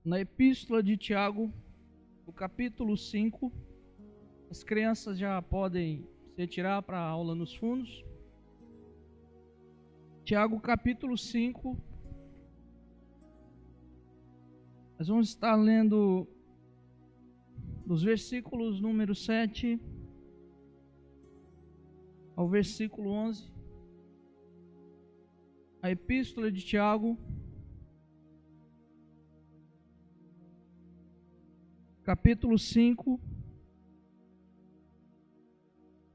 na Epístola de Tiago, no capítulo 5. As crianças já podem se retirar para a aula nos fundos. Tiago, capítulo 5. Nós vamos estar lendo dos versículos número 7 ao versículo 11. A Epístola de Tiago, capítulo 5.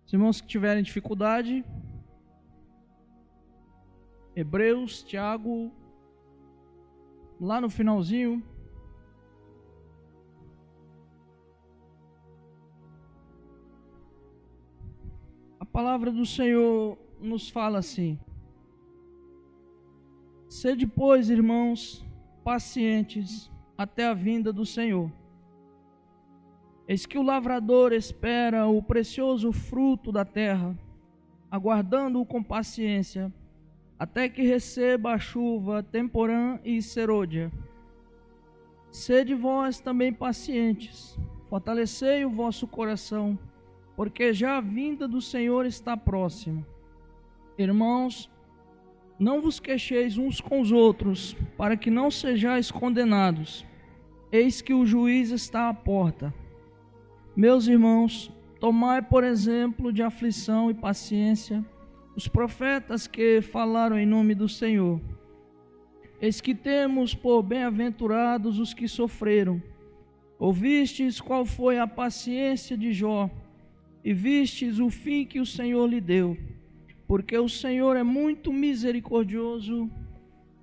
Os irmãos que tiverem dificuldade, Hebreus, Tiago, lá no finalzinho. A palavra do Senhor nos fala assim: sede, pois, irmãos, pacientes até a vinda do Senhor. Eis que o lavrador espera o precioso fruto da terra, aguardando-o com paciência, até que receba a chuva temporã e serôdia. Sede vós também pacientes, fortalecei o vosso coração, porque já a vinda do Senhor está próxima. Irmãos, não vos queixeis uns com os outros, para que não sejais condenados. Eis que o juiz está à porta. Meus irmãos, tomai por exemplo de aflição e paciência os profetas que falaram em nome do Senhor. Eis que temos por bem-aventurados os que sofreram. Ouvistes qual foi a paciência de Jó, e vistes o fim que o Senhor lhe deu, porque o Senhor é muito misericordioso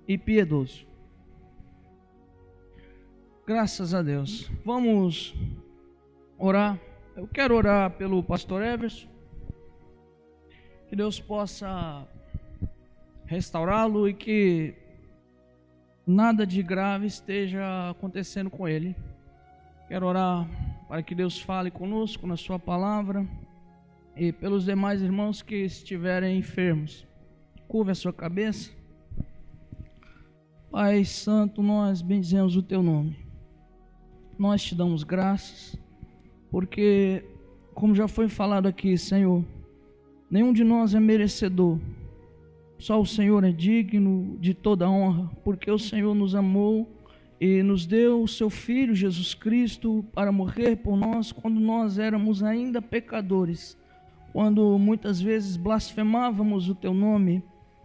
e piedoso. Graças a Deus. Vamos orar. Eu quero orar pelo pastor Everson, que Deus possa restaurá-lo e que nada de grave esteja acontecendo com ele. Quero orar para que Deus fale conosco na sua palavra e pelos demais irmãos que estiverem enfermos. Curva a sua cabeça. Pai Santo, nós bendizemos o teu nome. Nós te damos graças, porque, como já foi falado aqui, Senhor, nenhum de nós é merecedor. Só o Senhor é digno de toda honra, porque o Senhor nos amou e nos deu o seu Filho Jesus Cristo para morrer por nós quando nós éramos ainda pecadores, quando muitas vezes blasfemávamos o teu nome,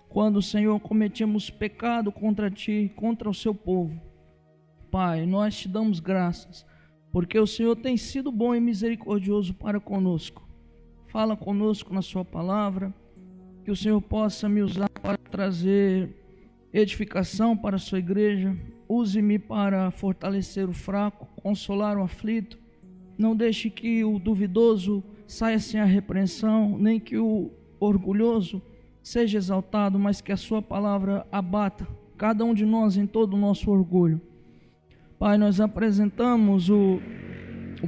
quando, Senhor, cometíamos pecado contra ti, contra o seu povo. Pai, nós te damos graças, porque o Senhor tem sido bom e misericordioso para conosco. Fala conosco na sua palavra, que o Senhor possa me usar para trazer edificação para a sua igreja. Use-me para fortalecer o fraco, consolar o aflito. Não deixe que o duvidoso saia sem a repreensão, nem que o orgulhoso seja exaltado, mas que a sua palavra abata cada um de nós em todo o nosso orgulho. Pai, nós apresentamos o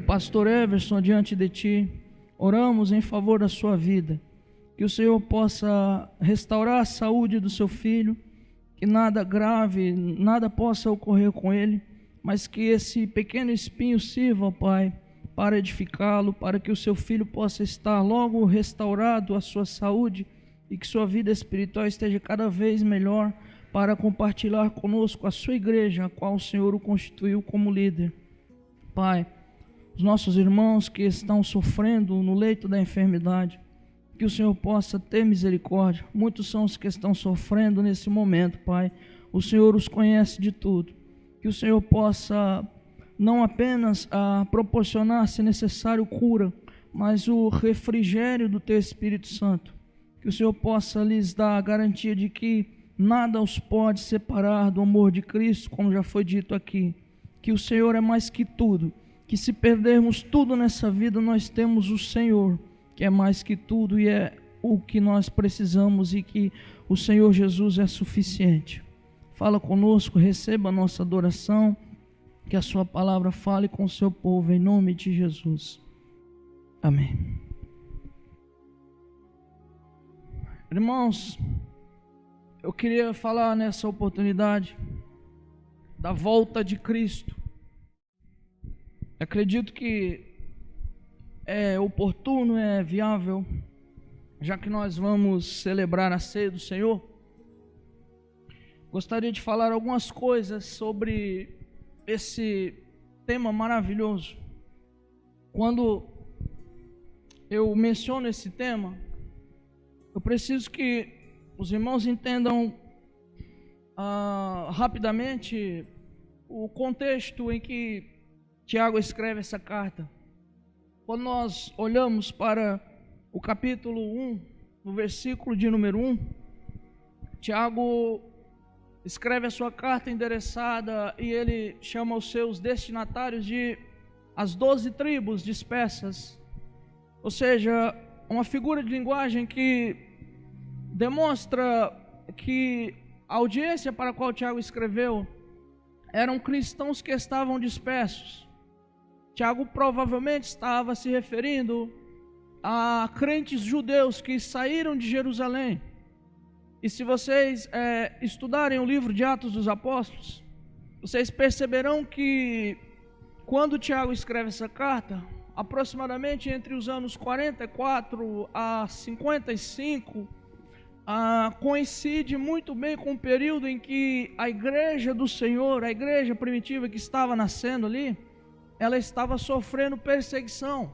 pastor Everson diante de ti, oramos em favor da sua vida, que o Senhor possa restaurar a saúde do seu filho, que nada grave, nada possa ocorrer com ele, mas que esse pequeno espinho sirva, Pai, para edificá-lo, para que o seu filho possa estar logo restaurado a sua saúde e que sua vida espiritual esteja cada vez melhor, para compartilhar conosco a sua igreja, a qual o Senhor o constituiu como líder. Pai, os nossos irmãos que estão sofrendo no leito da enfermidade, que o Senhor possa ter misericórdia. Muitos são os que estão sofrendo nesse momento, Pai. O Senhor os conhece de tudo. Que o Senhor possa não apenas proporcionar, se necessário, cura, mas o refrigério do teu Espírito Santo. Que o Senhor possa lhes dar a garantia de que nada os pode separar do amor de Cristo, como já foi dito aqui. Que o Senhor é mais que tudo. Que se perdermos tudo nessa vida, nós temos o Senhor, que é mais que tudo e é o que nós precisamos, e que o Senhor Jesus é suficiente. Fala conosco, receba a nossa adoração, que a sua palavra fale com o seu povo, em nome de Jesus. Amém. Irmãos, eu queria falar nessa oportunidade da volta de Cristo. Acredito que é oportuno, é viável, já que nós vamos celebrar a ceia do Senhor, gostaria de falar algumas coisas sobre esse tema maravilhoso. Quando eu menciono esse tema, eu preciso que os irmãos entendam rapidamente o contexto em que Tiago escreve essa carta. Quando nós olhamos para o capítulo 1, no versículo de número 1, Tiago escreve a sua carta endereçada e ele chama os seus destinatários de as 12 tribos dispersas, ou seja, uma figura de linguagem que demonstra que a audiência para a qual Tiago escreveu eram cristãos que estavam dispersos. Tiago provavelmente estava se referindo a crentes judeus que saíram de Jerusalém. E se vocês estudarem o livro de Atos dos Apóstolos, vocês perceberão que quando Tiago escreve essa carta, aproximadamente entre os anos 44 a 55, coincide muito bem com o período em que a igreja do Senhor, a igreja primitiva que estava nascendo ali, ela estava sofrendo perseguição.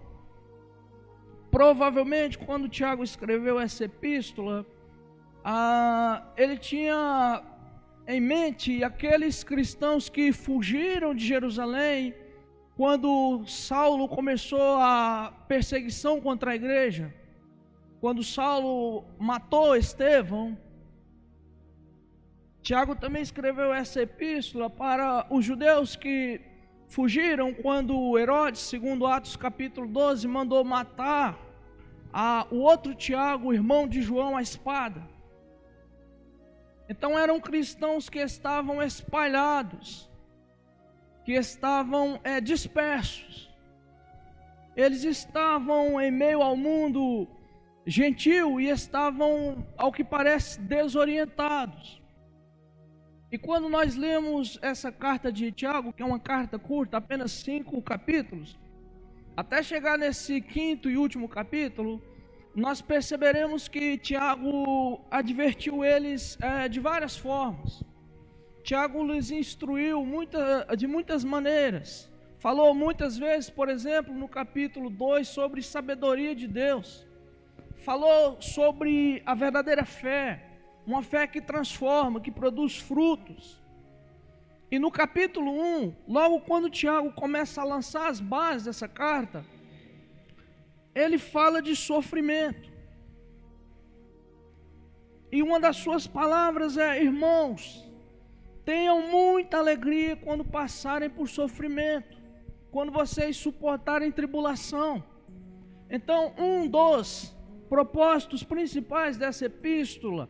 Provavelmente, quando Tiago escreveu essa epístola, ele tinha em mente aqueles cristãos que fugiram de Jerusalém quando Saulo começou a perseguição contra a igreja. Quando Saulo matou Estevão, Tiago também escreveu essa epístola para os judeus que fugiram quando Herodes, segundo Atos capítulo 12, mandou matar o outro Tiago, o irmão de João, à espada. Então eram cristãos que estavam espalhados, que estavam dispersos. Eles estavam em meio ao mundo gentil e estavam, ao que parece, desorientados. E quando nós lemos essa carta de Tiago, que é uma carta curta, apenas 5 capítulos, até chegar nesse 5º e último capítulo, nós perceberemos que Tiago advertiu eles de várias formas. Tiago lhes instruiu de muitas maneiras. Falou muitas vezes, por exemplo, no capítulo 2, sobre sabedoria de Deus. Falou sobre a verdadeira fé, uma fé que transforma, que produz frutos. E no capítulo 1, logo quando Tiago começa a lançar as bases dessa carta, ele fala de sofrimento. E uma das suas palavras é: irmãos, tenham muita alegria quando passarem por sofrimento, quando vocês suportarem tribulação. Então, um dos propósitos principais dessa epístola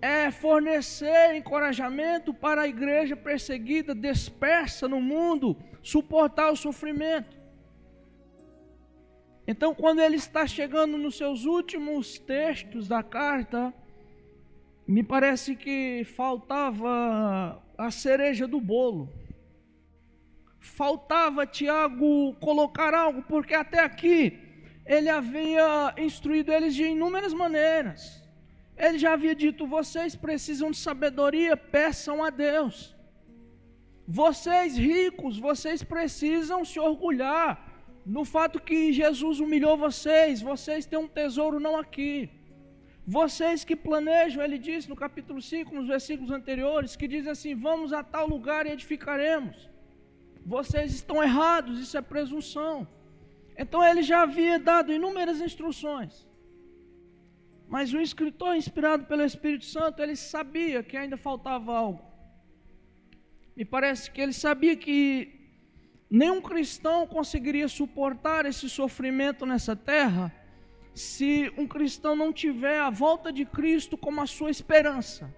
é fornecer encorajamento para a igreja perseguida, dispersa no mundo, suportar o sofrimento. Então, quando ele está chegando nos seus últimos textos da carta, me parece que faltava a cereja do bolo. Faltava Tiago colocar algo, porque até aqui ele havia instruído eles de inúmeras maneiras. Ele já havia dito: vocês precisam de sabedoria, peçam a Deus. Vocês ricos, vocês precisam se orgulhar no fato que Jesus humilhou vocês. Vocês têm um tesouro não aqui. Vocês que planejam, ele diz no capítulo 5, nos versículos anteriores, que diz assim: vamos a tal lugar e edificaremos. Vocês estão errados, isso é presunção. Então ele já havia dado inúmeras instruções. Mas o escritor, inspirado pelo Espírito Santo, ele sabia que ainda faltava algo. Me parece que ele sabia que nenhum cristão conseguiria suportar esse sofrimento nessa terra se um cristão não tiver a volta de Cristo como a sua esperança.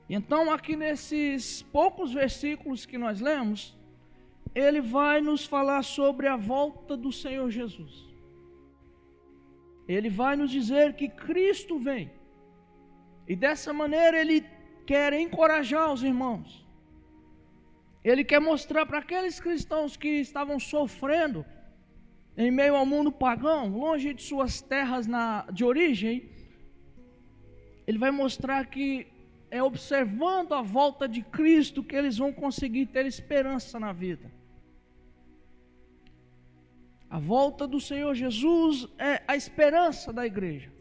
Então, aqui nesses poucos versículos que nós lemos, ele vai nos falar sobre a volta do Senhor Jesus. Ele vai nos dizer que Cristo vem. E dessa maneira ele quer encorajar os irmãos. Ele quer mostrar para aqueles cristãos que estavam sofrendo em meio ao mundo pagão, longe de suas terras de origem, ele vai mostrar que é observando a volta de Cristo que eles vão conseguir ter esperança na vida. A volta do Senhor Jesus é a esperança da igreja.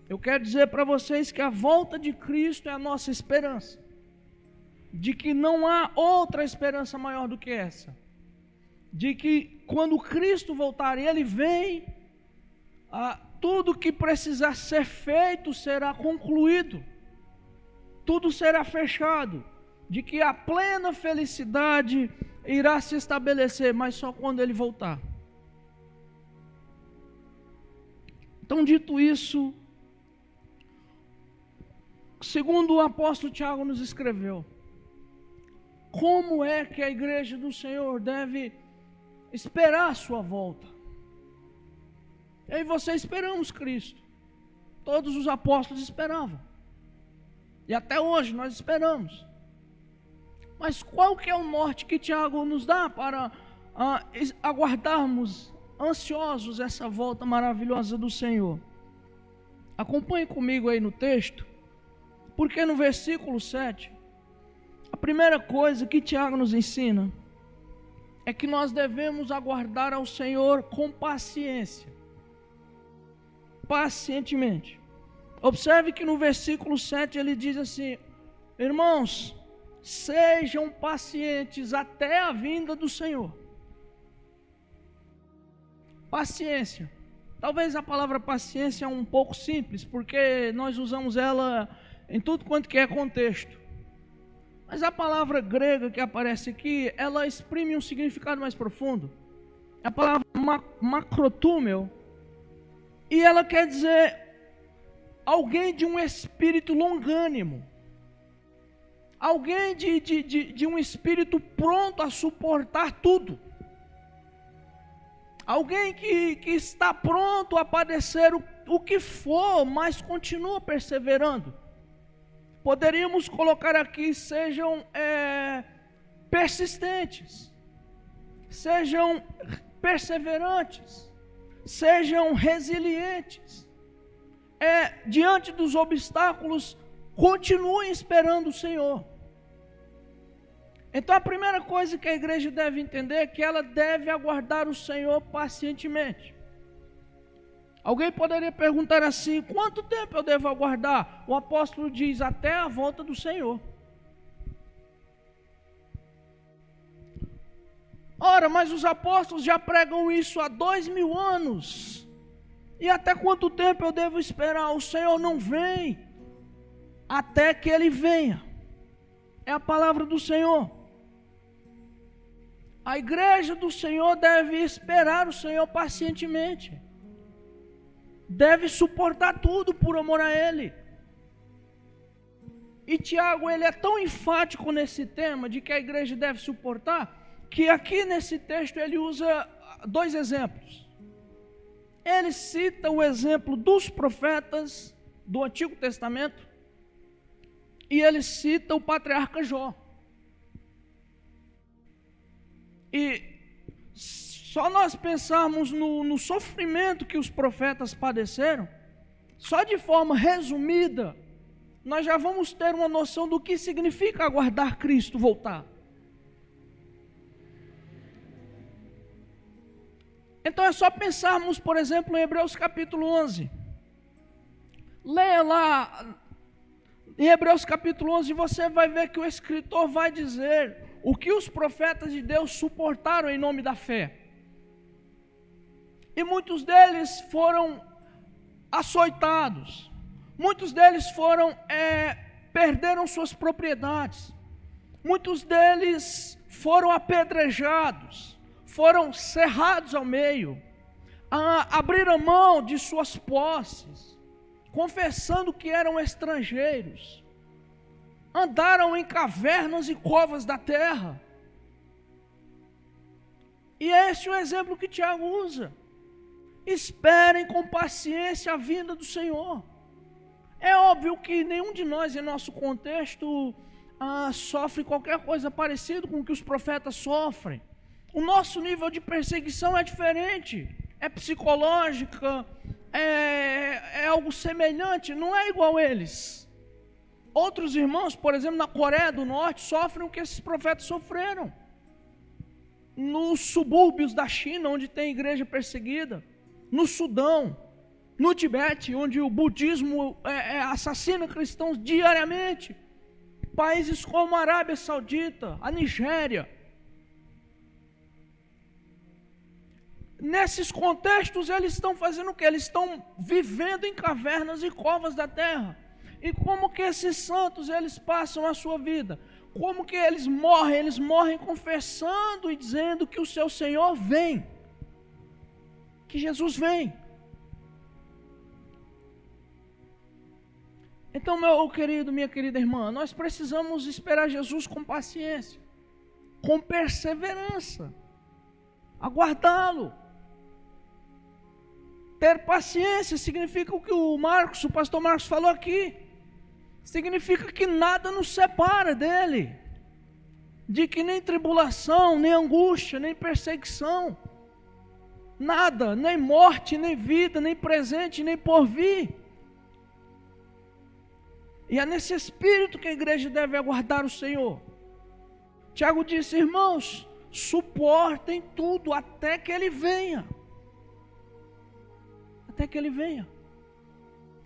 Eu quero dizer para vocês que a volta de Cristo é a nossa esperança, de que não há outra esperança maior do que essa, de que quando Cristo voltar, Ele vem, tudo que precisar ser feito será concluído, tudo será fechado, de que a plena felicidade irá se estabelecer, mas só quando Ele voltar. Então, dito isso, segundo o apóstolo Tiago nos escreveu, como é que a igreja do Senhor deve esperar a sua volta? Eu e você esperamos Cristo. Todos os apóstolos esperavam. E até hoje nós esperamos. Mas qual que é o norte que Tiago nos dá para aguardarmos ansiosos essa volta maravilhosa do Senhor? Acompanhe comigo aí no texto, porque no versículo 7, a primeira coisa que Tiago nos ensina é que nós devemos aguardar ao Senhor com paciência, pacientemente. Observe que no versículo 7 ele diz assim: irmãos, sejam pacientes até a vinda do Senhor. Paciência. Talvez a palavra paciência é um pouco simples, porque nós usamos ela em tudo quanto que é contexto. Mas a palavra grega que aparece aqui, ela exprime um significado mais profundo. É a palavra macrotúmel. E ela quer dizer alguém de um espírito longânimo. Alguém de um espírito pronto a suportar tudo. Alguém que está pronto a padecer o que for, mas continua perseverando. Poderíamos colocar aqui, sejam persistentes, sejam perseverantes, sejam resilientes. Diante dos obstáculos, continuem esperando o Senhor. Então a primeira coisa que a igreja deve entender é que ela deve aguardar o Senhor pacientemente. Alguém poderia perguntar assim: quanto tempo eu devo aguardar? O apóstolo diz: até a volta do Senhor. Ora, mas os apóstolos já pregam isso há 2000 anos. E até quanto tempo eu devo esperar? O Senhor não vem até que Ele venha. É a palavra do Senhor. A igreja do Senhor deve esperar o Senhor pacientemente. Deve suportar tudo por amor a Ele. E Tiago, ele é tão enfático nesse tema de que a igreja deve suportar, que aqui nesse texto ele usa 2 exemplos. Ele cita o exemplo dos profetas do Antigo Testamento e ele cita o patriarca Jó. E só nós pensarmos no sofrimento que os profetas padeceram, só de forma resumida, nós já vamos ter uma noção do que significa aguardar Cristo voltar. Então é só pensarmos, por exemplo, em Hebreus capítulo 11. Leia lá, em Hebreus capítulo 11, você vai ver que o escritor vai dizer o que os profetas de Deus suportaram em nome da fé. E muitos deles foram açoitados, muitos deles perderam suas propriedades, muitos deles foram apedrejados, foram cerrados ao meio, abriram mão de suas posses, confessando que eram estrangeiros, andaram em cavernas e covas da terra. E esse é o exemplo que Tiago usa. Esperem com paciência a vinda do Senhor. É óbvio que nenhum de nós, em nosso contexto, sofre qualquer coisa parecida com o que os profetas sofrem. O nosso nível de perseguição é diferente, é psicológica, é algo semelhante, não é igual a eles. Outros irmãos, por exemplo, na Coreia do Norte, sofrem o que esses profetas sofreram. Nos subúrbios da China, onde tem igreja perseguida, no Sudão, no Tibete, onde o budismo assassina cristãos diariamente, países como a Arábia Saudita, a Nigéria. Nesses contextos, eles estão fazendo o quê? Eles estão vivendo em cavernas e covas da terra. E como que esses santos, eles passam a sua vida? Como que eles morrem? Eles morrem confessando e dizendo que o seu Senhor vem, que Jesus vem. Então, meu querido, minha querida irmã, nós precisamos esperar Jesus com paciência, com perseverança, aguardá-lo. Ter paciência significa o que o pastor Marcos falou aqui. Significa que nada nos separa dele. De que nem tribulação, nem angústia, nem perseguição. Nada, nem morte, nem vida, nem presente, nem porvir. E é nesse espírito que a igreja deve aguardar o Senhor. Tiago disse: irmãos, suportem tudo até que Ele venha. Até que Ele venha.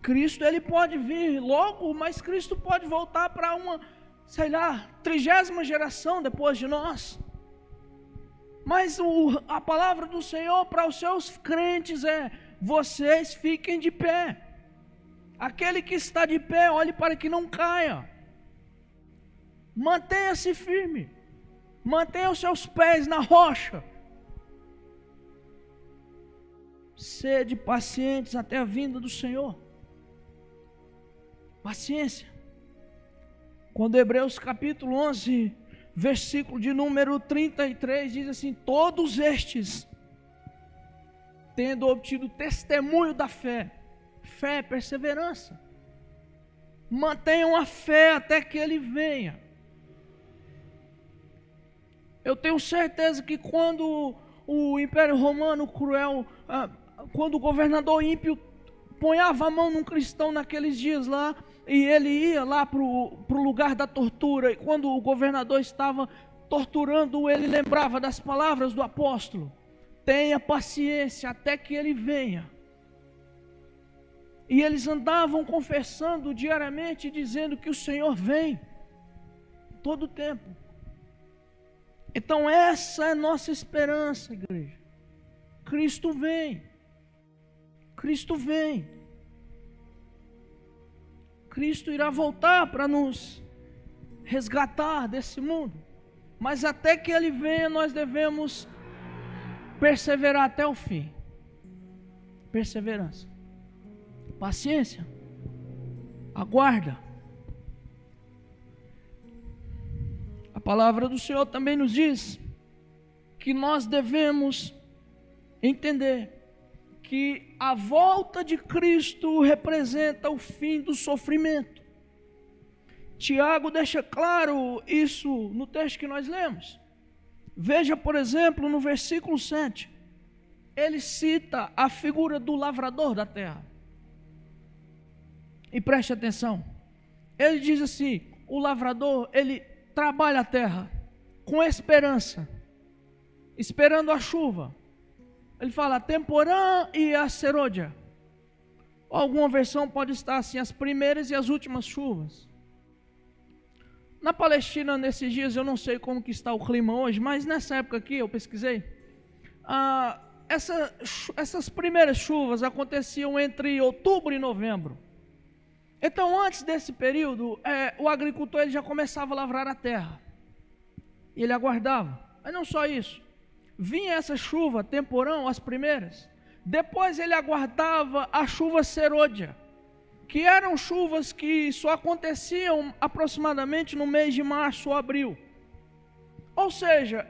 Cristo, Ele pode vir logo, mas Cristo pode voltar para uma, 30ª geração depois de nós. Mas a palavra do Senhor para os seus crentes é: vocês fiquem de pé. Aquele que está de pé, olhe para que não caia. Mantenha-se firme. Mantenha os seus pés na rocha. Sede pacientes até a vinda do Senhor. Paciência. Quando Hebreus capítulo 11, versículo de número 33, diz assim: todos estes, tendo obtido testemunho da fé, perseverança, mantenham a fé até que Ele venha. Eu tenho certeza que quando o Império Romano cruel, quando o governador ímpio ponhava a mão num cristão naqueles dias lá, e ele ia lá para o lugar da tortura, e quando o governador estava torturando, ele lembrava das palavras do apóstolo: tenha paciência até que Ele venha. E eles andavam confessando diariamente, dizendo que o Senhor vem, todo o tempo. Então essa é a nossa esperança, igreja. Cristo vem. Cristo vem. Cristo irá voltar para nos resgatar desse mundo. Mas até que Ele venha, nós devemos perseverar até o fim. Perseverança. Paciência. Aguarda. A palavra do Senhor também nos diz que nós devemos entender que a volta de Cristo representa o fim do sofrimento. Tiago deixa claro isso no texto que nós lemos. Veja, por exemplo, no versículo 7, ele cita a figura do lavrador da terra. E preste atenção, ele diz assim: o lavrador, ele trabalha a terra com esperança, esperando a chuva. Ele fala temporã e a serôdia. Alguma versão pode estar assim: as primeiras e as últimas chuvas. Na Palestina, nesses dias, eu não sei como que está o clima hoje, mas nessa época aqui, eu pesquisei, essas primeiras chuvas aconteciam entre outubro e novembro. Então, antes desse período, o agricultor ele já começava a lavrar a terra. E ele aguardava. Mas não só isso. Vinha essa chuva, temporão, as primeiras. Depois ele aguardava a chuva serôdia, que eram chuvas que só aconteciam aproximadamente no mês de março ou abril. Ou seja,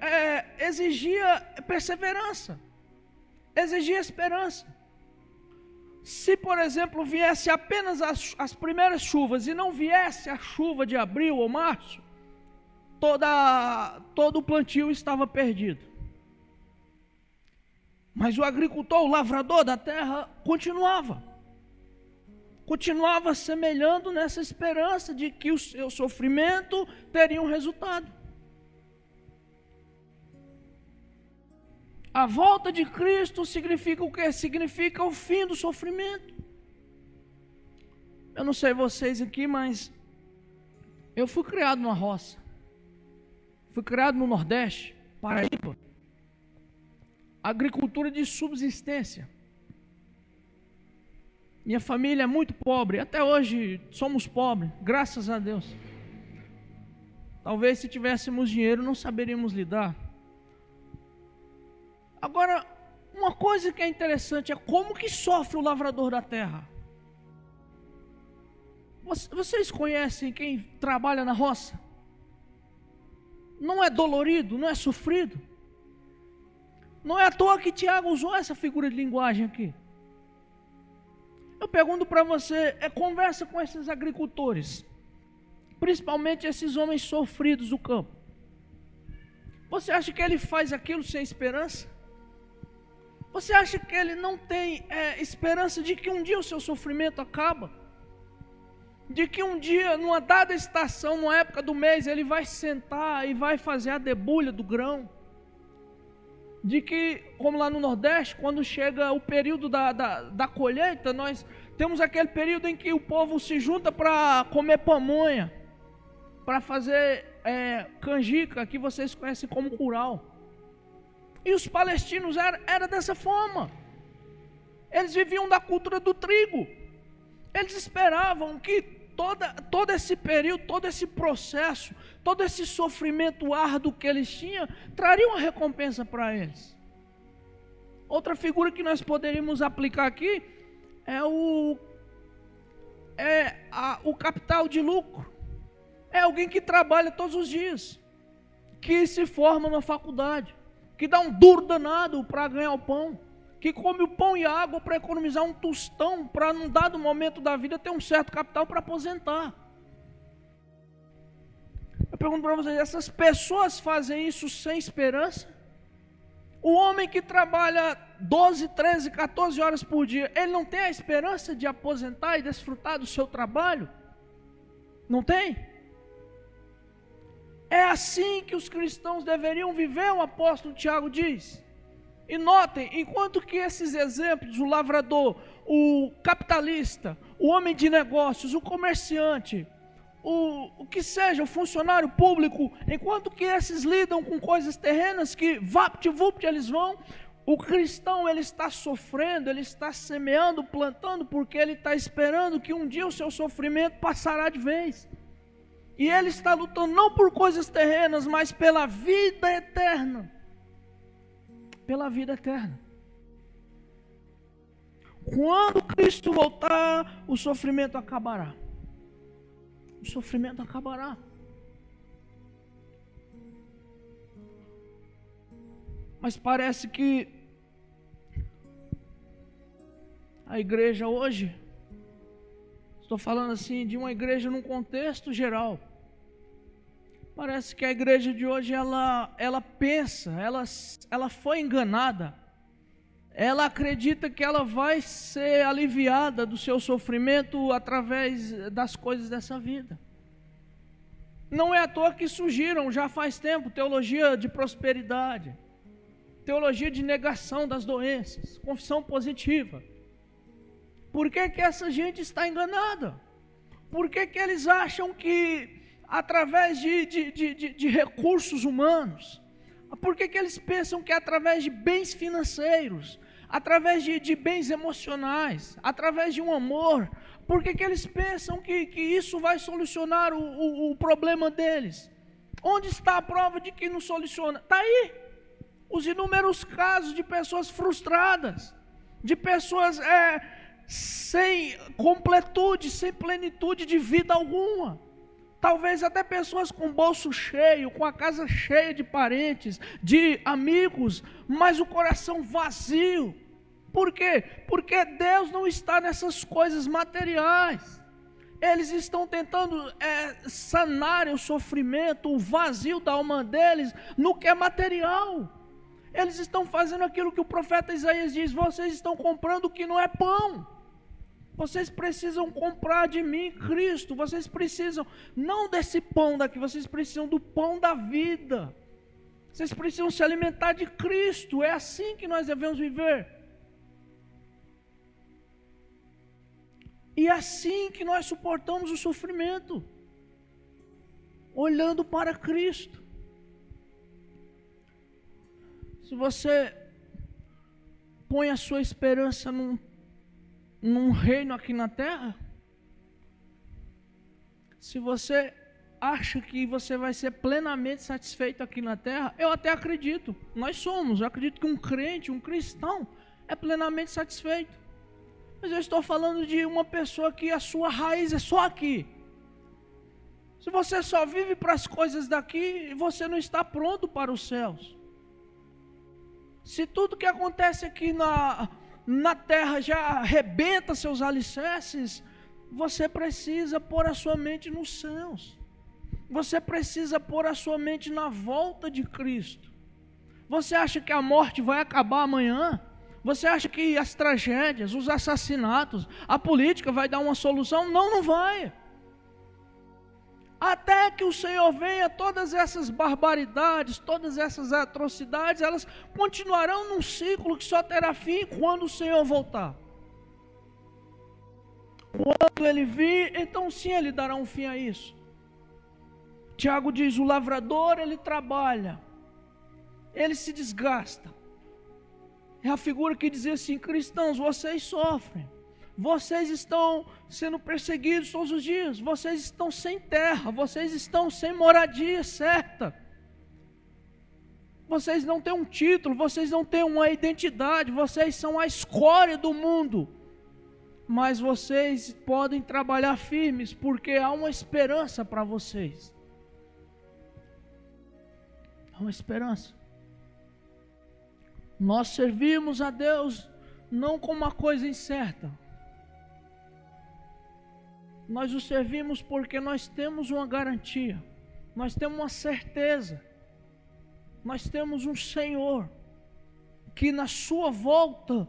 exigia perseverança, exigia esperança. Se, por exemplo, viesse apenas as primeiras chuvas e não viesse a chuva de abril ou março, todo o plantio estava perdido. Mas o agricultor, o lavrador da terra, continuava semelhando nessa esperança de que o seu sofrimento teria um resultado. A volta de Cristo significa o quê? Significa o fim do sofrimento. Eu não sei vocês aqui, mas eu fui criado numa roça. Fui criado no Nordeste, Paraíba. Agricultura de subsistência. Minha família é muito pobre, até hoje somos pobres, graças a Deus. Talvez se tivéssemos dinheiro não saberíamos lidar. Agora, uma coisa que é interessante é como que sofre o lavrador da terra. Vocês conhecem quem trabalha na roça? Não é dolorido, não é sofrido. Não é à toa que Tiago usou essa figura de linguagem aqui. Eu pergunto para você, conversa com esses agricultores, principalmente esses homens sofridos do campo. Você acha que ele faz aquilo sem esperança? Você acha que ele não tem esperança de que um dia o seu sofrimento acaba? De que um dia, numa dada estação, numa época do mês, ele vai sentar e vai fazer a debulha do grão? De que, como lá no Nordeste, quando chega o período da colheita, nós temos aquele período em que o povo se junta para comer pamonha, para fazer canjica, que vocês conhecem como curau. E os palestinos era dessa forma. Eles viviam da cultura do trigo. Eles esperavam que todo esse período, todo esse processo, todo esse sofrimento árduo que eles tinham, traria uma recompensa para eles. Outra figura que nós poderíamos aplicar aqui é o capital de lucro. É alguém que trabalha todos os dias, que se forma na faculdade, que dá um duro danado para ganhar o pão, que come o pão e a água para economizar um tostão, para num dado momento da vida ter um certo capital para aposentar. Eu pergunto para vocês, essas pessoas fazem isso sem esperança? O homem que trabalha 12, 13, 14 horas por dia, ele não tem a esperança de aposentar e desfrutar do seu trabalho? Não tem? É assim que os cristãos deveriam viver, o apóstolo Tiago diz. E notem, enquanto que esses exemplos, o lavrador, o capitalista, o homem de negócios, o comerciante, o que seja, o funcionário público, enquanto que esses lidam com coisas terrenas que vapt-vupt eles vão, o cristão ele está sofrendo, ele está semeando, plantando, porque ele está esperando que um dia o seu sofrimento passará de vez. E ele está lutando não por coisas terrenas, mas pela vida eterna. Pela vida eterna. Quando Cristo voltar, o sofrimento acabará. O sofrimento acabará. Mas parece que a igreja hoje, estou falando assim de uma igreja num contexto geral, parece que a igreja de hoje ela pensa, ela foi enganada, ela acredita que ela vai ser aliviada do seu sofrimento através das coisas dessa vida. Não é à toa que surgiram já faz tempo teologia de prosperidade, teologia de negação das doenças, confissão positiva. Por que essa gente está enganada? Por que eles acham que através de recursos humanos, por que eles pensam que através de bens financeiros, através de bens emocionais, através de um amor, por que eles pensam que isso vai solucionar o problema deles? Onde está a prova de que não soluciona? Está aí, os inúmeros casos de pessoas frustradas, de pessoas sem completude, sem plenitude de vida alguma. Talvez até pessoas com o bolso cheio, com a casa cheia de parentes, de amigos, mas o coração vazio. Por quê? Porque Deus não está nessas coisas materiais. Eles estão tentando sanar o sofrimento, o vazio da alma deles no que é material. Eles estão fazendo aquilo que o profeta Isaías diz: vocês estão comprando o que não é pão. Vocês precisam comprar de mim Cristo. Vocês precisam não desse pão daqui, vocês precisam do pão da vida. Vocês precisam se alimentar de Cristo. É assim que nós devemos viver. E é assim que nós suportamos o sofrimento, olhando para Cristo. Se você põe a sua esperança num reino aqui na terra, se você acha que você vai ser plenamente satisfeito aqui na terra, eu até acredito, eu acredito que um crente, um cristão, é plenamente satisfeito. Mas eu estou falando de uma pessoa que a sua raiz é só aqui. Se você só vive para as coisas daqui, você não está pronto para os céus. Se tudo que acontece aqui na terra já arrebenta seus alicerces, você precisa pôr a sua mente nos céus. Você precisa pôr a sua mente na volta de Cristo. Você acha que a morte vai acabar amanhã? Você acha que as tragédias, os assassinatos, a política vai dar uma solução? Não, não vai. Até que o Senhor venha, todas essas barbaridades, todas essas atrocidades, elas continuarão num ciclo que só terá fim quando o Senhor voltar. Quando Ele vir, então sim Ele dará um fim a isso. Tiago diz: o lavrador, ele trabalha, ele se desgasta. É a figura que diz assim: cristãos, vocês sofrem, vocês estão sendo perseguidos todos os dias, vocês estão sem terra, vocês estão sem moradia certa, vocês não têm um título, vocês não têm uma identidade, vocês são a escória do mundo, mas vocês podem trabalhar firmes, porque há uma esperança para vocês. Há uma esperança. Nós servimos a Deus não como uma coisa incerta. Nós o servimos porque nós temos uma garantia, nós temos uma certeza, nós temos um Senhor, que na sua volta,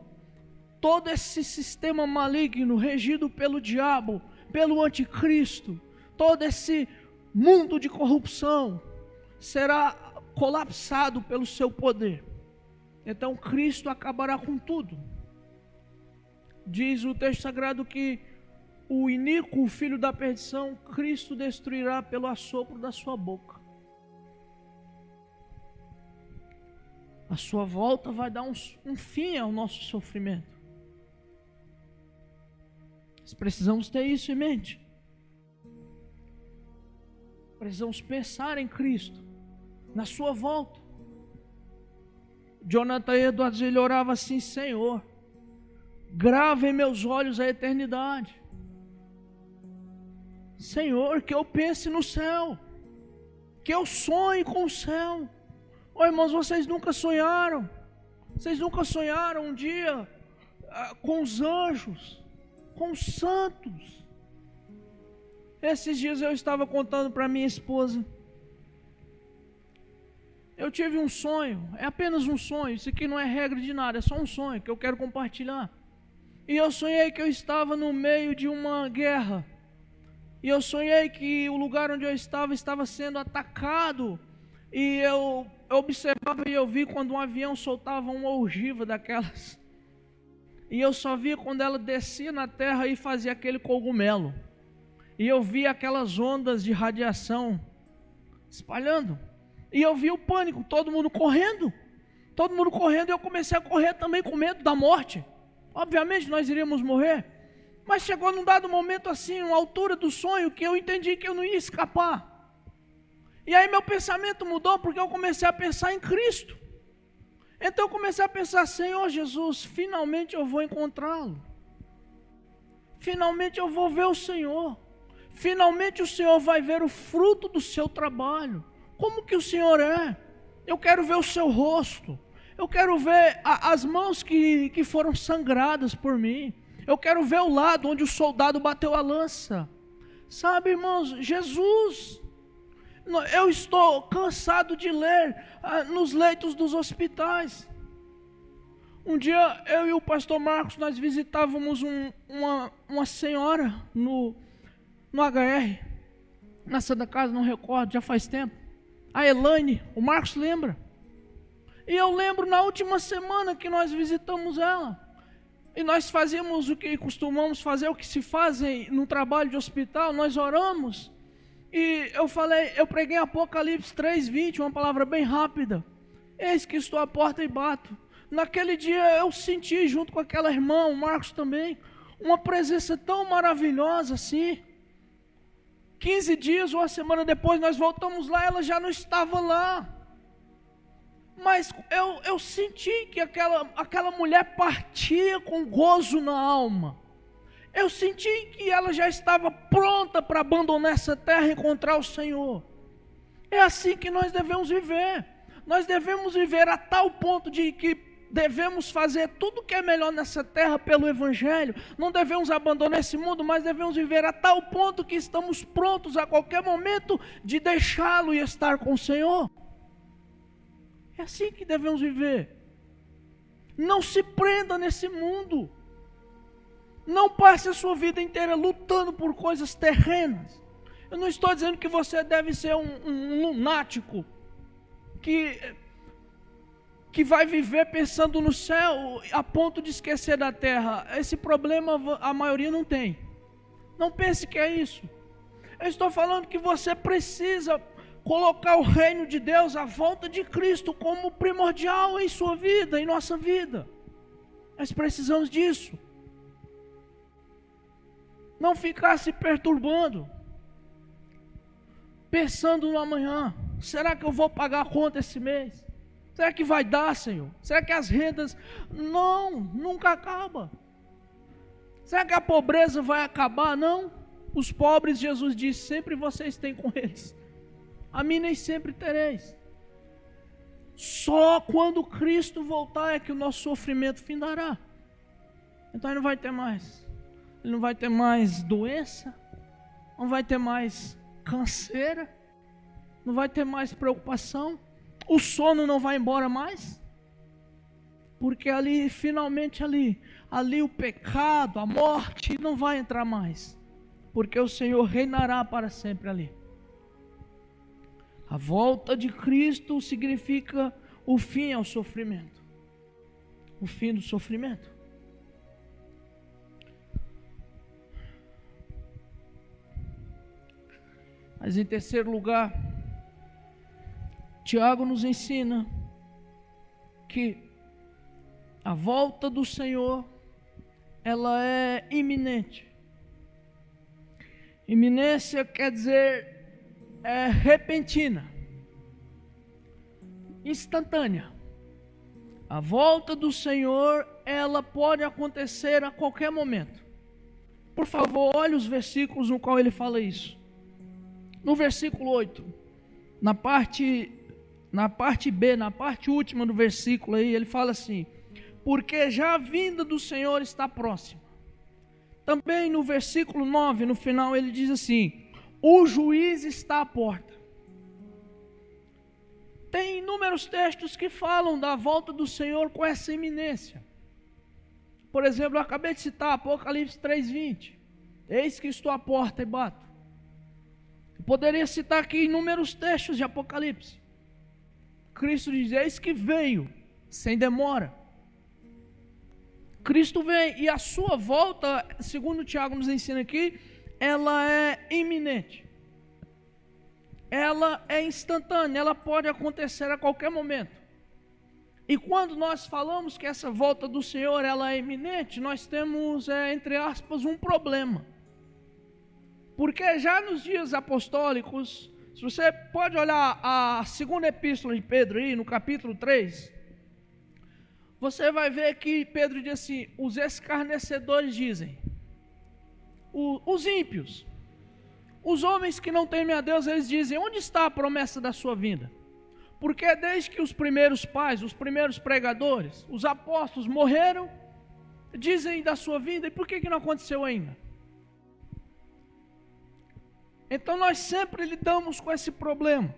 todo esse sistema maligno, regido pelo diabo, pelo anticristo, todo esse mundo de corrupção, será colapsado pelo seu poder. Então Cristo acabará com tudo. Diz o texto sagrado que o iníquo, o filho da perdição, Cristo destruirá pelo assopro da sua boca. A sua volta vai dar um fim ao nosso sofrimento. Nós precisamos ter isso em mente. Precisamos pensar em Cristo, na sua volta. Jonathan Edwards, ele orava assim: Senhor, grava em meus olhos a eternidade. Senhor, que eu pense no céu, que eu sonhe com o céu. Oh, irmãos, vocês nunca sonharam? Vocês nunca sonharam um dia com os anjos, com os santos? Esses dias eu estava contando para minha esposa. Eu tive um sonho, é apenas um sonho, isso aqui não é regra de nada, é só um sonho que eu quero compartilhar. E eu sonhei que eu estava no meio de uma guerra. E eu sonhei que o lugar onde eu estava sendo atacado. E eu observava e eu vi quando um avião soltava uma ogiva daquelas. E eu só via quando ela descia na terra e fazia aquele cogumelo. E eu via aquelas ondas de radiação espalhando. E eu vi o pânico, todo mundo correndo. Todo mundo correndo, e eu comecei a correr também com medo da morte. Obviamente nós iríamos morrer. Mas chegou num dado momento assim, uma altura do sonho, que eu entendi que eu não ia escapar. E aí meu pensamento mudou, porque eu comecei a pensar em Cristo. Então eu comecei a pensar: Senhor Jesus, finalmente eu vou encontrá-lo. Finalmente eu vou ver o Senhor. Finalmente o Senhor vai ver o fruto do seu trabalho. Como que o Senhor é? Eu quero ver o seu rosto. Eu quero ver as mãos que foram sangradas por mim. Eu quero ver o lado onde o soldado bateu a lança. Sabe, irmãos, Jesus, eu estou cansado de ler nos leitos dos hospitais. Um dia eu e o pastor Marcos, nós visitávamos uma senhora no HR, na Santa Casa, não recordo, já faz tempo. A Elaine, o Marcos lembra. E eu lembro na última semana que nós visitamos ela. E nós fazíamos o que costumamos fazer, o que se fazem no trabalho de hospital, nós oramos. E eu preguei Apocalipse 3:20, uma palavra bem rápida. Eis que estou à porta e bato. Naquele dia eu senti, junto com aquela irmã, o Marcos também, uma presença tão maravilhosa assim. 15 dias ou uma semana depois nós voltamos lá, ela já não estava lá. Mas eu senti que aquela mulher partia com gozo na alma. Eu senti que ela já estava pronta para abandonar essa terra e encontrar o Senhor. É assim que nós devemos viver. Nós devemos viver a tal ponto de que devemos fazer tudo que é melhor nessa terra pelo Evangelho. Não devemos abandonar esse mundo, mas devemos viver a tal ponto que estamos prontos a qualquer momento de deixá-lo e estar com o Senhor. É assim que devemos viver. Não se prenda nesse mundo. Não passe a sua vida inteira lutando por coisas terrenas. Eu não estou dizendo que você deve ser um lunático que vai viver pensando no céu a ponto de esquecer da terra. Esse problema a maioria não tem. Não pense que é isso. Eu estou falando que você precisa colocar o reino de Deus, a volta de Cristo, como primordial em sua vida, em nossa vida. Nós precisamos disso. Não ficar se perturbando, pensando no amanhã. Será que eu vou pagar a conta esse mês? Será que vai dar, Senhor? Será que as rendas... Não, nunca acaba. Será que a pobreza vai acabar? Não. Os pobres, Jesus disse, sempre vocês têm com eles. A mim nem sempre tereis. Só quando Cristo voltar é que o nosso sofrimento findará. Então ele não vai ter mais. Ele não vai ter mais doença. Não vai ter mais canseira. Não vai ter mais preocupação. O sono não vai embora mais. Porque ali, finalmente ali o pecado, a morte não vai entrar mais. Porque o Senhor reinará para sempre ali. A volta de Cristo significa o fim ao sofrimento. O fim do sofrimento. Mas em terceiro lugar, Tiago nos ensina que a volta do Senhor, ela é iminente. Iminência quer dizer repentina, instantânea. A volta do Senhor, ela pode acontecer a qualquer momento. Por favor, olhe os versículos no qual ele fala isso. No versículo 8, na parte B, na parte última do versículo aí, ele fala assim: porque já a vinda do Senhor está próxima. Também no versículo 9, no final, ele diz assim: o juiz está à porta. Tem inúmeros textos que falam da volta do Senhor com essa iminência. Por exemplo, eu acabei de citar Apocalipse 3:20. Eis que estou à porta e bato. Eu poderia citar aqui inúmeros textos de Apocalipse. Cristo diz: eis que veio, sem demora. Cristo vem, e a sua volta, segundo Tiago nos ensina aqui, ela é iminente. Ela é instantânea, ela pode acontecer a qualquer momento. E quando nós falamos que essa volta do Senhor, ela é iminente, nós temos, entre aspas, um problema. Porque já nos dias apostólicos, se você pode olhar a segunda epístola de Pedro aí, no capítulo 3, você vai ver que Pedro diz assim: os escarnecedores dizem, os ímpios, os homens que não temem a Deus, eles dizem: onde está a promessa da sua vinda? Porque desde que os primeiros pais, os primeiros pregadores, os apóstolos morreram, dizem da sua vinda, e por que não aconteceu ainda? Então nós sempre lidamos com esse problema.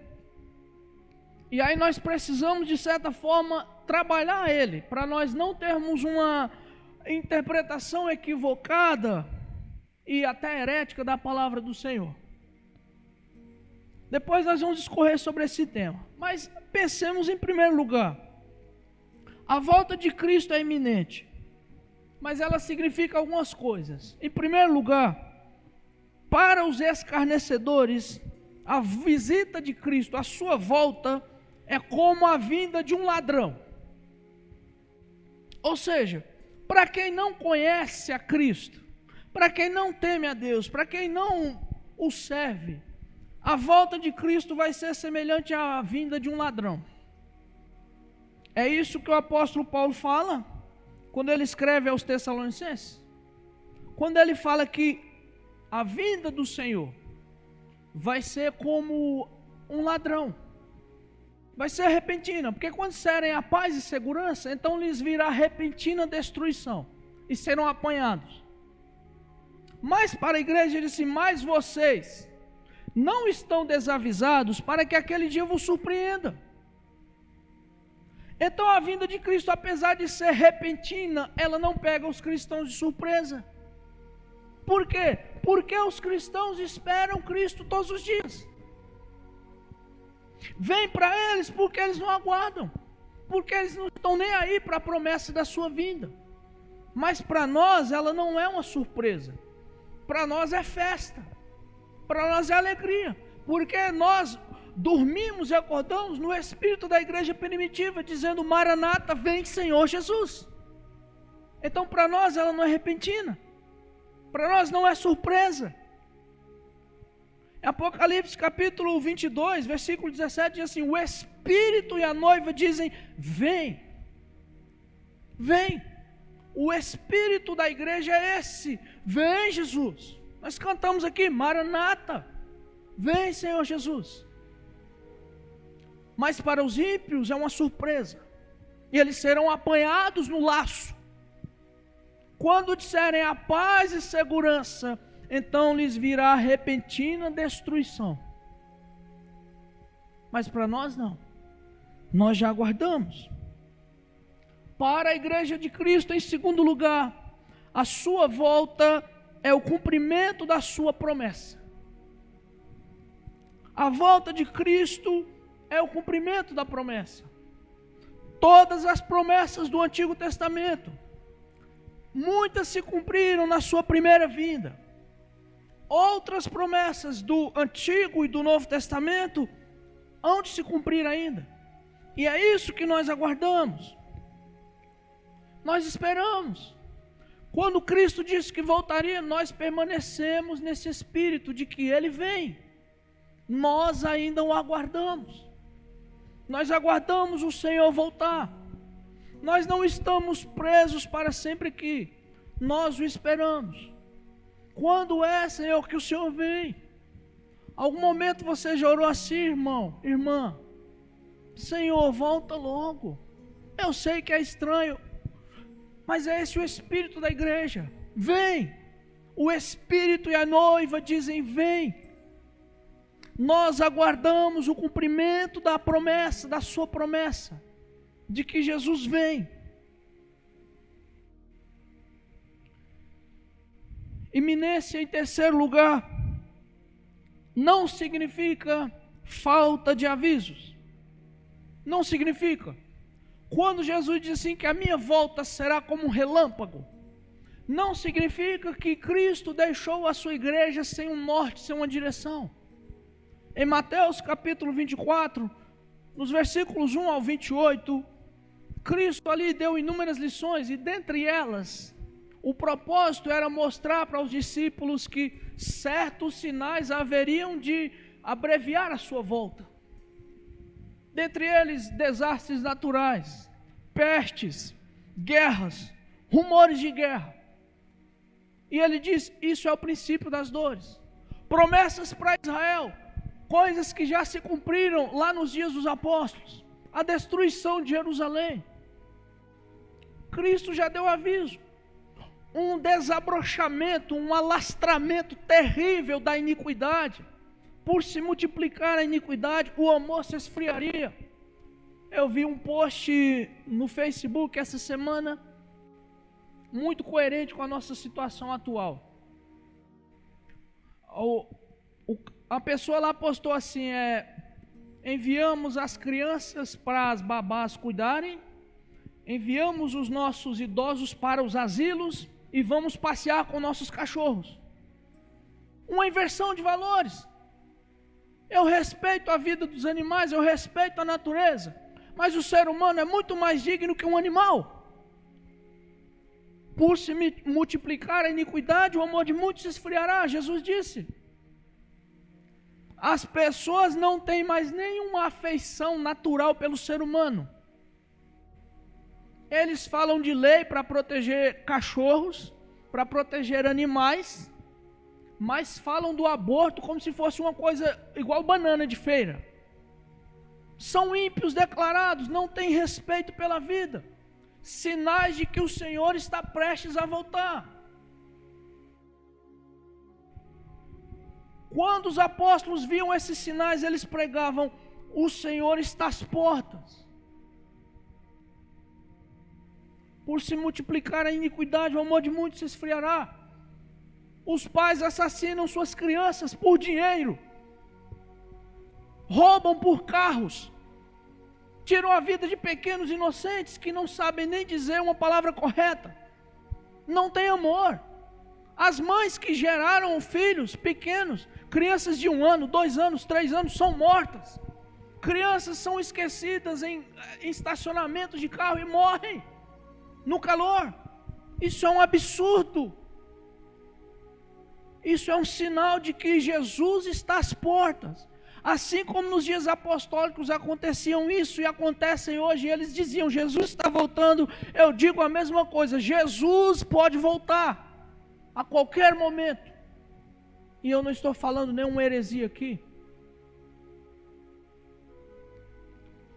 E aí nós precisamos, de certa forma, trabalhar ele, para nós não termos uma interpretação equivocada e até herética da palavra do Senhor. Depois nós vamos discorrer sobre esse tema. Mas pensemos em primeiro lugar. A volta de Cristo é iminente, mas ela significa algumas coisas. Em primeiro lugar, para os escarnecedores, a visita de Cristo, a sua volta, é como a vinda de um ladrão. Ou seja, para quem não conhece a Cristo, para quem não teme a Deus, para quem não o serve, a volta de Cristo vai ser semelhante à vinda de um ladrão. É isso que o apóstolo Paulo fala quando ele escreve aos Tessalonicenses. Quando ele fala que a vinda do Senhor vai ser como um ladrão. Vai ser repentina, porque quando disserem a paz e segurança, então lhes virá repentina destruição e serão apanhados. Mas para a igreja ele disse: mas vocês não estão desavisados para que aquele dia vos surpreenda. Então a vinda de Cristo, apesar de ser repentina, ela não pega os cristãos de surpresa. Por quê? Porque os cristãos esperam Cristo todos os dias. Vem para eles porque eles não aguardam, porque eles não estão nem aí para a promessa da sua vinda. Mas para nós ela não é uma surpresa, para nós é festa, para nós é alegria, porque nós dormimos e acordamos no espírito da igreja primitiva, dizendo: Maranata, vem Senhor Jesus. Então para nós ela não é repentina, para nós não é surpresa. Apocalipse capítulo 22, versículo 17, diz assim: o Espírito e a noiva dizem: vem, vem. O Espírito da igreja é esse: vem Jesus. Nós cantamos aqui: Maranata, vem Senhor Jesus. Mas para os ímpios é uma surpresa, e eles serão apanhados no laço. Quando disserem a paz e segurança, então lhes virá repentina destruição. Mas para nós não, nós já aguardamos. Para a igreja de Cristo, em segundo lugar, a sua volta é o cumprimento da sua promessa. A volta de Cristo é o cumprimento da promessa. Todas as promessas do Antigo Testamento, muitas se cumpriram na sua primeira vinda. Outras promessas do Antigo e do Novo Testamento hão de se cumprir ainda. E é isso que nós aguardamos. Nós esperamos. Quando Cristo disse que voltaria, nós permanecemos nesse espírito de que Ele vem. Nós ainda o aguardamos. Nós aguardamos o Senhor voltar. Nós não estamos presos para sempre aqui. Nós o esperamos. Quando é, Senhor, que o Senhor vem? Algum momento você já orou assim, irmão, irmã? Senhor, volta logo. Eu sei que é estranho, mas é esse o espírito da igreja. Vem. O Espírito e a noiva dizem: vem. Nós aguardamos o cumprimento da promessa, da sua promessa, de que Jesus vem. Iminência, em terceiro lugar, não significa falta de avisos. Não significa. Quando Jesus diz assim que a minha volta será como um relâmpago, não significa que Cristo deixou a sua igreja sem um norte, sem uma direção. Em Mateus capítulo 24, nos versículos 1 ao 28, Cristo ali deu inúmeras lições, e dentre elas, o propósito era mostrar para os discípulos que certos sinais haveriam de abreviar a sua volta. Dentre eles, desastres naturais, pestes, guerras, rumores de guerra. E ele diz: isso é o princípio das dores. Promessas para Israel, coisas que já se cumpriram lá nos dias dos apóstolos. A destruição de Jerusalém. Cristo já deu aviso. Um desabrochamento, um alastramento terrível da iniquidade. por se multiplicar a iniquidade, o amor se esfriaria. Eu vi um post no Facebook essa semana, muito coerente com a nossa situação atual. A pessoa lá postou assim, enviamos as crianças para as babás cuidarem, enviamos os nossos idosos para os asilos e vamos passear com nossos cachorros. Uma inversão de valores. Eu respeito a vida dos animais, eu respeito a natureza, mas o ser humano é muito mais digno que um animal. Por se multiplicar a iniquidade, o amor de muitos se esfriará. Jesus disse. As pessoas não têm mais nenhuma afeição natural pelo ser humano. Eles falam de lei para proteger cachorros, para proteger animais, mas falam do aborto como se fosse uma coisa igual banana de feira. São ímpios declarados, não têm respeito pela vida. Sinais de que o Senhor está prestes a voltar. Quando os apóstolos viam esses sinais, eles pregavam: o Senhor está às portas. Por se multiplicar a iniquidade, o amor de muitos se esfriará. Os pais assassinam suas crianças por dinheiro, roubam por carros, tiram a vida de pequenos inocentes que não sabem nem dizer uma palavra correta. Não tem amor. As mães que geraram filhos pequenos, crianças de 1 ano, 2 anos, 3 anos, são mortas. Crianças são esquecidas em estacionamentos de carro e morrem no calor. Isso é um absurdo. Isso é um sinal de que Jesus está às portas. Assim como nos dias apostólicos aconteciam isso e acontecem hoje, eles diziam: Jesus está voltando. Eu digo a mesma coisa, Jesus pode voltar a qualquer momento. E eu não estou falando nenhuma heresia aqui.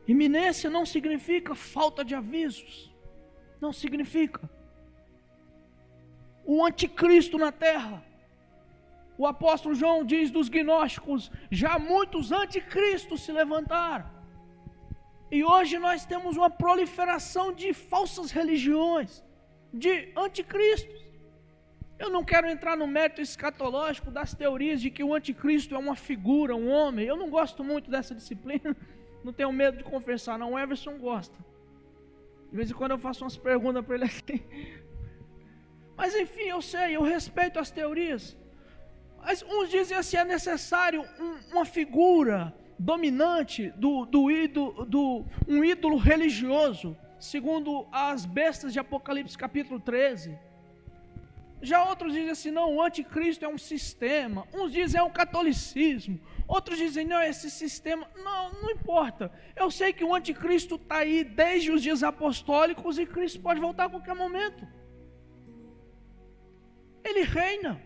Iminência não significa falta de avisos. Não significa. O anticristo na terra. O apóstolo João diz dos gnósticos: já muitos anticristos se levantaram. E hoje nós temos uma proliferação de falsas religiões, de anticristos. Eu não quero entrar no mérito escatológico das teorias de que o anticristo é uma figura, um homem. Eu não gosto muito dessa disciplina, não tenho medo de confessar, não. O Everson gosta. De vez em quando eu faço umas perguntas para ele assim. Mas enfim, eu sei, eu respeito as teorias. Mas uns dizem assim: é necessário uma figura dominante um ídolo religioso, segundo as bestas de Apocalipse capítulo 13. Já outros dizem assim: não, o anticristo é um sistema. Uns dizem é o catolicismo, outros dizem não, esse sistema. Não importa. Eu sei que o anticristo está aí desde os dias apostólicos e Cristo pode voltar a qualquer momento. Ele reina.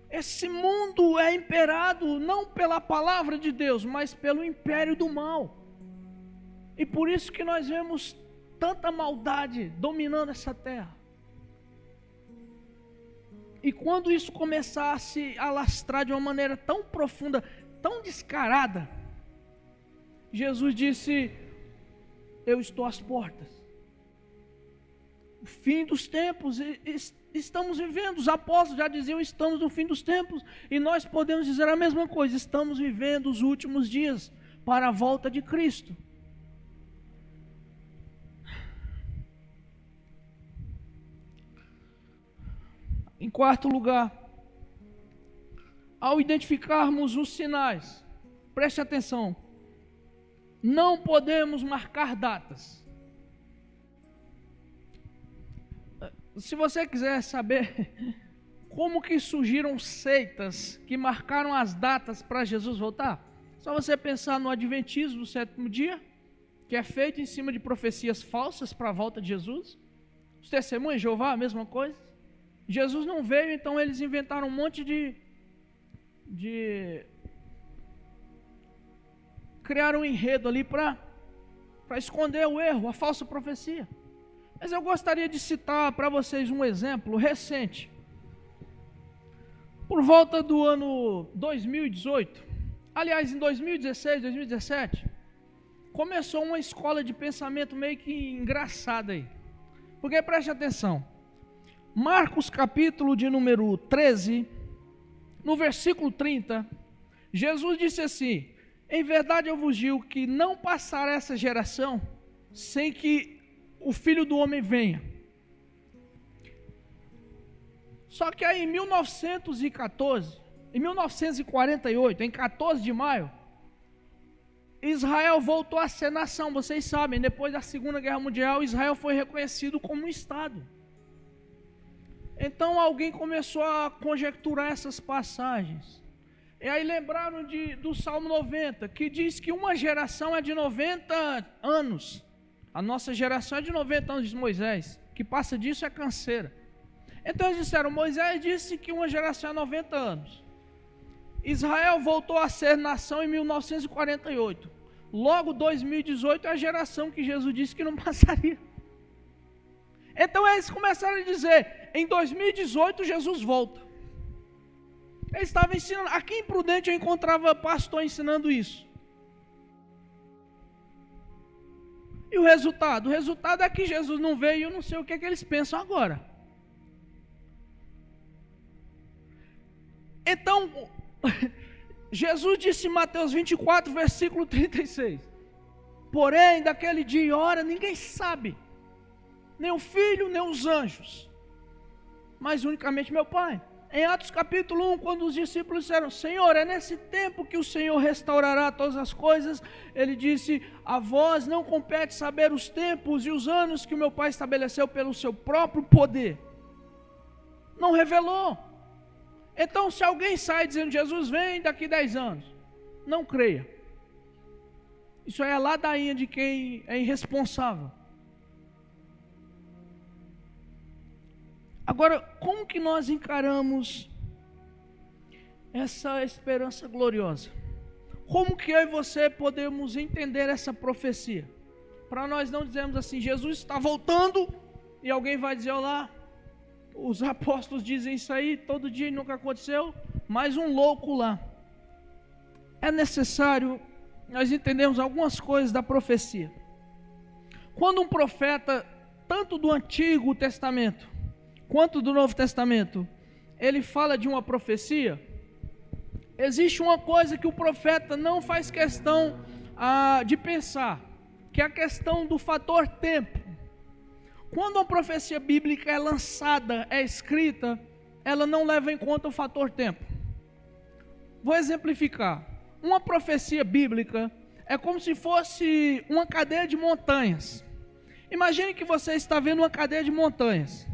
Esse mundo é imperado não pela palavra de Deus, mas pelo império do mal. E por isso que nós vemos tanta maldade dominando essa terra. E quando isso começar a se alastrar de uma maneira tão profunda, tão descarada, Jesus disse: eu estou às portas. O fim dos tempos, estamos vivendo. Os apóstolos já diziam: estamos no fim dos tempos. E nós podemos dizer a mesma coisa: estamos vivendo os últimos dias para a volta de Cristo. Em quarto lugar, ao identificarmos os sinais, preste atenção, não podemos marcar datas. Se você quiser saber como que surgiram seitas que marcaram as datas para Jesus voltar, só você pensar no adventismo do 7º dia, que é feito em cima de profecias falsas para a volta de Jesus. Os testemunhos de Jeová, a mesma coisa. Jesus não veio, então eles inventaram um monte criaram um enredo ali para esconder o erro, a falsa profecia. Mas eu gostaria de citar para vocês um exemplo recente. Por volta do ano 2018, Aliás, em 2016, 2017, começou uma escola de pensamento meio que engraçada aí. Porque preste atenção, Marcos capítulo de número 13, no versículo 30, Jesus disse assim: em verdade eu vos digo que não passará essa geração sem que o Filho do Homem venha. Só que aí em 1948, em 14 de maio, Israel voltou a ser nação. Vocês sabem, depois da Segunda Guerra Mundial, Israel foi reconhecido como um Estado. Então alguém começou a conjecturar essas passagens. E aí lembraram do Salmo 90, que diz que uma geração é de 90 anos. A nossa geração é de 90 anos, diz Moisés. Que passa disso é canseira. Então eles disseram, Moisés disse que uma geração é 90 anos. Israel voltou a ser nação em 1948. Logo 2018 é a geração que Jesus disse que não passaria. Então eles começaram a dizer, em 2018 Jesus volta. Eles estavam ensinando, aqui em Prudente eu encontrava pastor ensinando isso. E o resultado? O resultado é que Jesus não veio e eu não sei o que é que eles pensam agora. Então, Jesus disse em Mateus 24, versículo 36, porém, daquele dia e hora, ninguém sabe, nem o Filho, nem os anjos, mas unicamente meu Pai. Em Atos capítulo 1, quando os discípulos disseram, Senhor, é nesse tempo que o Senhor restaurará todas as coisas, Ele disse, a vós não compete saber os tempos e os anos que o meu Pai estabeleceu pelo seu próprio poder. Não revelou. Então, se alguém sai dizendo, Jesus vem daqui 10 anos, não creia. Isso é a ladainha de quem é irresponsável. Agora, como que nós encaramos essa esperança gloriosa? Como que eu e você podemos entender essa profecia? Para nós não dizermos assim, Jesus está voltando, e alguém vai dizer, olá, os apóstolos dizem isso aí, todo dia e nunca aconteceu, mais um louco lá. É necessário nós entendermos algumas coisas da profecia. Quando um profeta, tanto do Antigo Testamento, quanto do Novo Testamento, ele fala de uma profecia, existe uma coisa que o profeta não faz questão de pensar, que é a questão do fator tempo. Quando uma profecia bíblica é lançada, é escrita, ela não leva em conta o fator tempo. Vou exemplificar. Uma profecia bíblica é como se fosse uma cadeia de montanhas. Imagine que você está vendo uma cadeia de montanhas.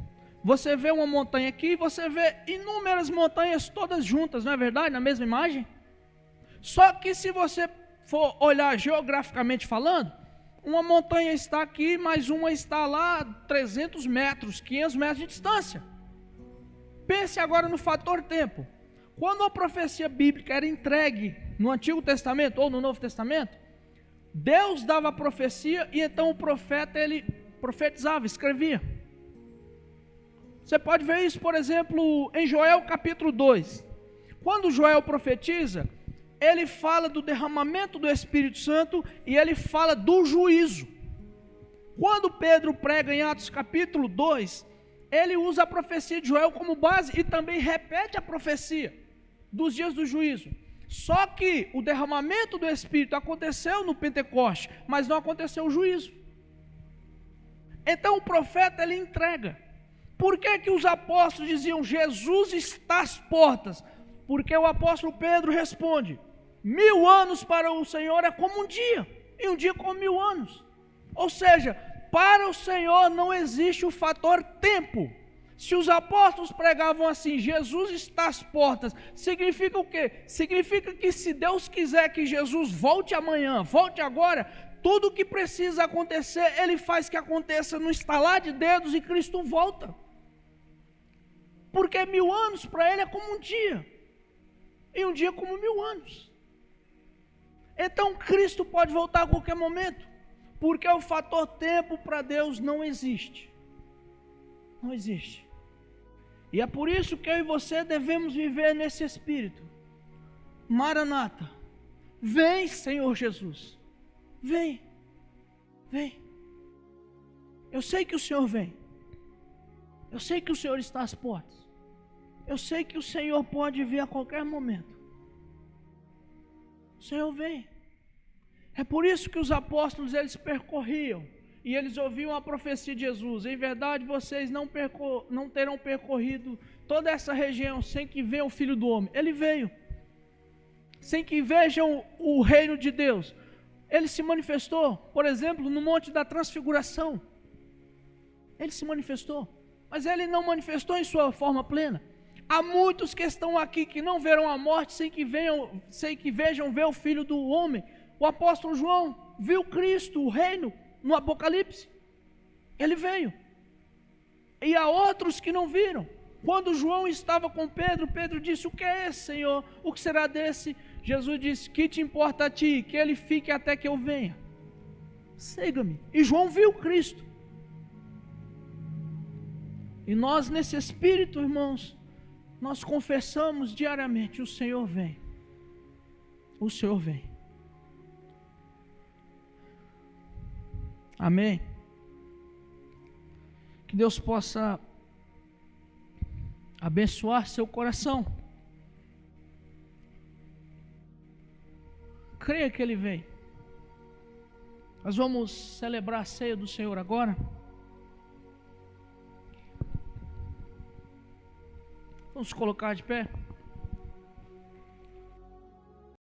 Você vê uma montanha aqui e você vê inúmeras montanhas todas juntas, não é verdade? Na mesma imagem? Só que se você for olhar geograficamente falando, uma montanha está aqui, mas uma está lá a 300 metros, 500 metros de distância. Pense agora no fator tempo. Quando a profecia bíblica era entregue no Antigo Testamento ou no Novo Testamento, Deus dava a profecia e então o profeta, ele profetizava, escrevia. Você pode ver isso, por exemplo, em Joel capítulo 2. Quando Joel profetiza, ele fala do derramamento do Espírito Santo e ele fala do juízo. Quando Pedro prega em Atos capítulo 2, ele usa a profecia de Joel como base e também repete a profecia dos dias do juízo. Só que o derramamento do Espírito aconteceu no Pentecoste, mas não aconteceu o juízo. Então o profeta, ele entrega. Por que que os apóstolos diziam, Jesus está às portas? Porque o apóstolo Pedro responde, 1000 anos para o Senhor é como um dia, e um dia como 1000 anos. Ou seja, para o Senhor não existe o fator tempo. Se os apóstolos pregavam assim, Jesus está às portas, significa o quê? Significa que se Deus quiser que Jesus volte amanhã, volte agora, tudo o que precisa acontecer, Ele faz que aconteça no estalar de dedos e Cristo volta. Porque 1000 anos para Ele é como um dia, e um dia como 1000 anos. Então Cristo pode voltar a qualquer momento, porque o fator tempo para Deus não existe. Não existe. E é por isso que eu e você devemos viver nesse espírito. Maranata, Vem, Senhor Jesus. Vem. Vem. Eu sei que o Senhor vem. Eu sei que o Senhor está às portas. Eu sei que o Senhor pode vir a qualquer momento. O Senhor vem. É por isso que os apóstolos, eles percorriam e eles ouviam a profecia de Jesus. Em verdade, vocês não terão percorrido toda essa região sem que venha o Filho do Homem. Ele veio. Sem que vejam o reino de Deus. Ele se manifestou, por exemplo, no Monte da Transfiguração. Ele se manifestou, mas ele não manifestou em sua forma plena. Há muitos que estão aqui que não verão a morte sem que vejam ver o Filho do Homem. O apóstolo João viu Cristo, o reino, no Apocalipse. Ele veio. E há outros que não viram. Quando João estava com Pedro, Pedro disse: o que é esse, Senhor? O que será desse? Jesus disse: que te importa a ti? Que ele fique até que eu venha. Siga-me. E João viu Cristo. E nós, nesse espírito, irmãos, nós confessamos diariamente: o Senhor vem. O Senhor vem. Amém? Que Deus possa abençoar seu coração. Creia que Ele vem. Nós vamos celebrar a ceia do Senhor agora. Vamos colocar de pé.